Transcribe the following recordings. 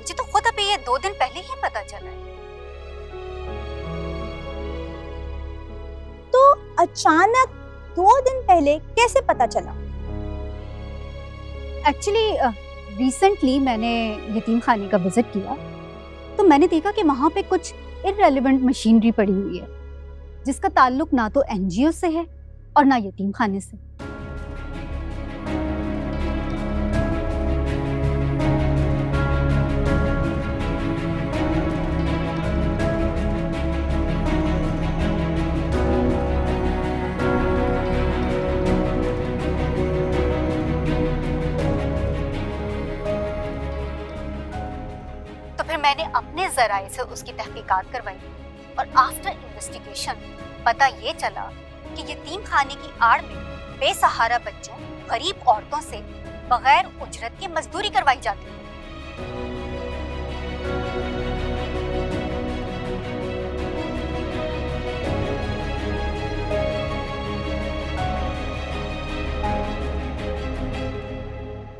मुझे तो खुद अभी ये 2 दिन पहले ही पता चला है। तो अचानक 2 दिन पहले कैसे पता चला? एक्चुअली रिसेंटली मैंने यतीम खाने का विजिट किया, तो मैंने देखा कि वहाँ पे कुछ इररेलेवेंट मशीनरी पड़ी हुई है जिसका ताल्लुक ना तो एनजीओ से है और ना यतीम खाने से। तो फिर मैंने अपने जराए से उसकी तहकीकात करवाई और आफ्टर इन्वेस्टिगेशन पता ये चला कि यतीम खाने की आड़ में बेसहारा बच्चों, गरीब औरतों से बगैर उजरत की मजदूरी करवाई जाती है।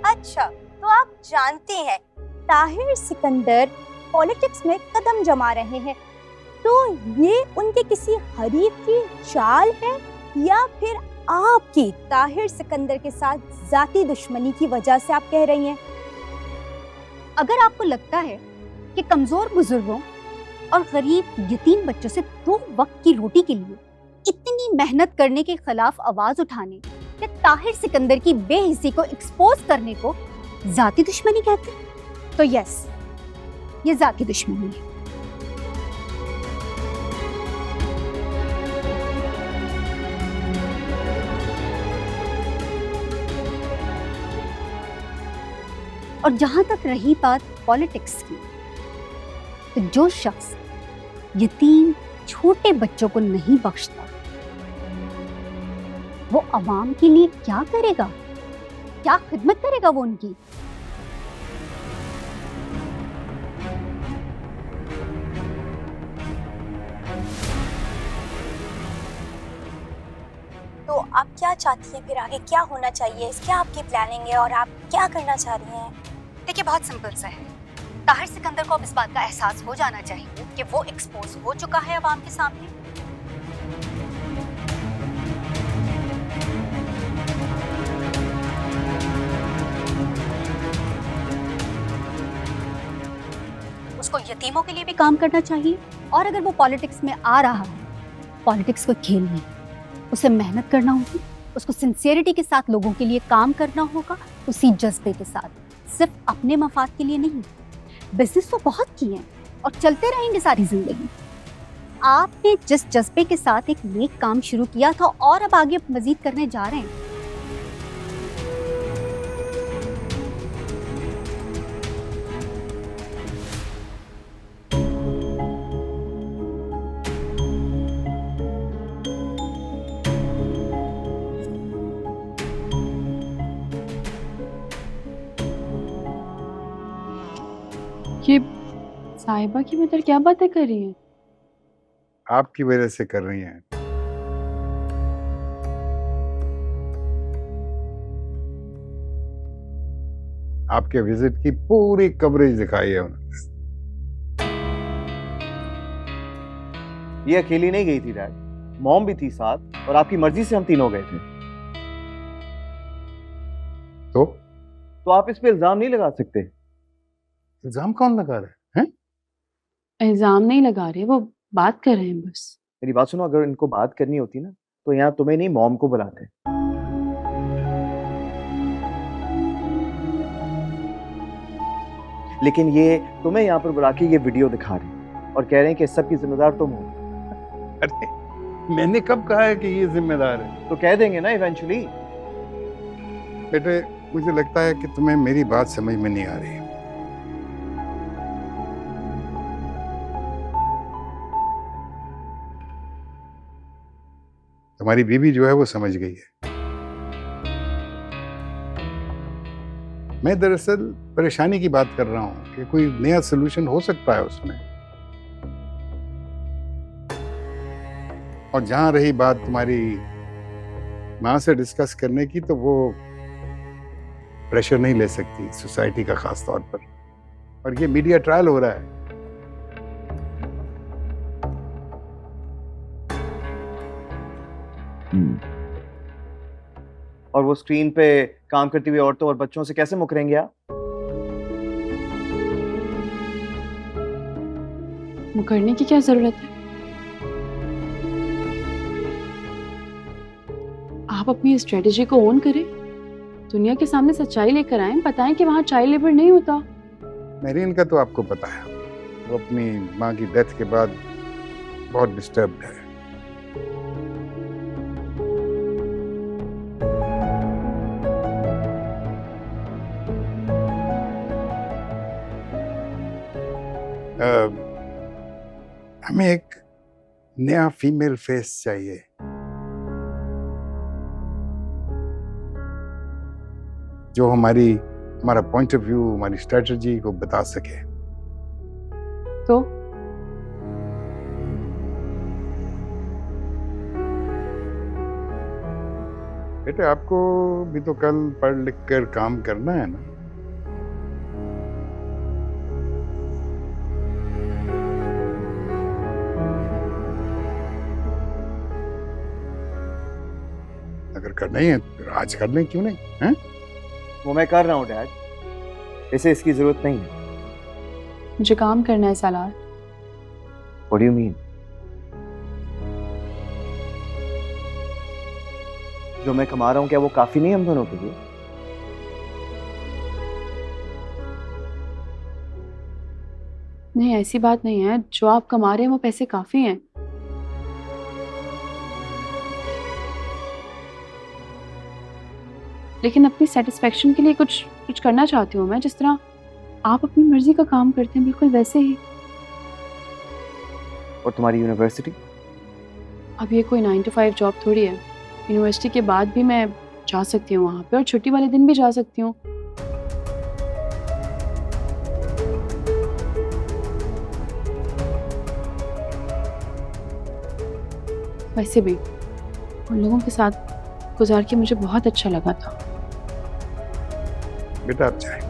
अच्छा, तो आप जानते हैं ताहिर सिकंदर पॉलिटिक्स में कदम जमा रहे हैं, तो ये उनके किसी हरीफ की चाल है या फिर आपकी ताहिर सिकंदर के साथ जाती दुश्मनी की वजह से आप कह रही हैं? अगर आपको लगता है कि कमजोर बुजुर्गों और गरीब यतीम बच्चों से 2 वक्त की रोटी के लिए इतनी मेहनत करने के खिलाफ आवाज उठाने या ताहिर सिकंदर की बेहिस्सी को एक्सपोज करने को जाती दुश्मनी कहते हैं, तो यस, ये जाती दुश्मनी है। और जहां तक रही बात पॉलिटिक्स की, तो जो शख्स यतीम छोटे बच्चों को नहीं बख्शता वो अवाम के लिए क्या करेगा, क्या खिदमत करेगा वो उनकी? तो आप क्या चाहती हैं, फिर आगे क्या होना चाहिए, क्या आपकी प्लानिंग है और आप क्या करना चाह रही हैं? देखिए, बहुत सिंपल सा है। ताहिर सिकंदर को अब इस बात का एहसास हो जाना चाहिए कि वो एक्सपोज हो चुका है अवाम के सामने। उसको यतीमों के लिए भी काम करना चाहिए, और अगर वो पॉलिटिक्स में आ रहा है, पॉलिटिक्स को खेल नहीं, उसे मेहनत करना होगी, उसको सिंसियरिटी के साथ लोगों के लिए काम करना होगा, उसी जज्बे के साथ, सिर्फ अपने मफाद के लिए नहीं। बिजनेस तो बहुत किए हैं और चलते रहेंगे सारी जिंदगी। आपने जिस जज्बे के साथ एक नेक काम शुरू किया था और अब आगे मजीद करने जा रहे हैं, ये साहिबा की मदर क्या बातें कर रही हैं? आपकी वजह से कर रही हैं। आपके विजिट की पूरी कवरेज दिखाई है उन्होंने। ये अकेली नहीं गई थी डैड, मॉम भी थी साथ और आपकी मर्जी से हम तीनों गए थे। तो आप इस पे इल्जाम नहीं लगा सकते। इल्जाम कौन लगा रहा है? इल्जाम नहीं लगा रहे, वो बात कर रहे हैं बस। मेरी बात सुनो, अगर इनको बात करनी होती ना तो यहाँ तुम्हें नहीं मॉम को बुलाते। लेकिन ये तुम्हें यहाँ पर बुला के ये वीडियो दिखा रहे हैं और कह रहे हैं कि इस सब की जिम्मेदार तुम हो। अरे मैंने कब कहा है कि ये जिम्मेदार है? तो कह देंगे ना इवेंचुअली। बेटे, मुझे लगता है कि तुम्हें मेरी बात समझ में नहीं आ रही। तुम्हारी बीवी जो है वो समझ गई है। मैं दरअसल परेशानी की बात कर रहा हूं कि कोई नया सोल्यूशन हो सकता है उसमें। और जहां रही बात तुम्हारी मां से डिस्कस करने की, तो वो प्रेशर नहीं ले सकती सोसाइटी का, खास तौर पर। और ये मीडिया ट्रायल हो रहा है। और वो स्क्रीन पे काम करती हुई औरतों और बच्चों से कैसे मुकरेंगे आप? मुकरने की क्या जरूरत है? आप अपनी स्ट्रेटेजी को ओन करें, दुनिया के सामने सच्चाई लेकर आए, बताएं कि वहां चाइल्ड लेबर नहीं होता। मेरीन का तो आपको पता है, वो अपनी माँ की डेथ के बाद बहुत डिस्टर्ब्ड है। हमें एक नया फीमेल फेस चाहिए, जो हमारा पॉइंट ऑफ व्यू, हमारी स्ट्रेटजी को बता सके। तो बेटे, आपको भी तो कल पढ़ लिख कर काम करना है ना। अगर करना ही है तो आज कर लें, क्यों नहीं? हैं? वो मैं कर रहा हूँ डैड, इसे इसकी जरूरत नहीं है। मुझे काम करना है सालार। What do you mean? जो मैं कमा रहा हूँ क्या वो काफी नहीं हम दोनों के लिए? नहीं, ऐसी बात नहीं है, जो आप कमा रहे हैं वो पैसे काफी हैं। लेकिन अपनी सेटिस्फेक्शन के लिए कुछ करना चाहती हूँ मैं, जिस तरह आप अपनी मर्जी का काम करते हैं, बिल्कुल वैसे ही। और तुम्हारी यूनिवर्सिटी? अब ये कोई 9 to 5 जॉब थोड़ी है। यूनिवर्सिटी के बाद भी मैं जा सकती हूँ वहाँ पे, और छुट्टी वाले दिन भी जा सकती हूँ। वैसे भी उन लोगों के साथ गुजार के मुझे बहुत अच्छा लगा था। बेटा आप जाए।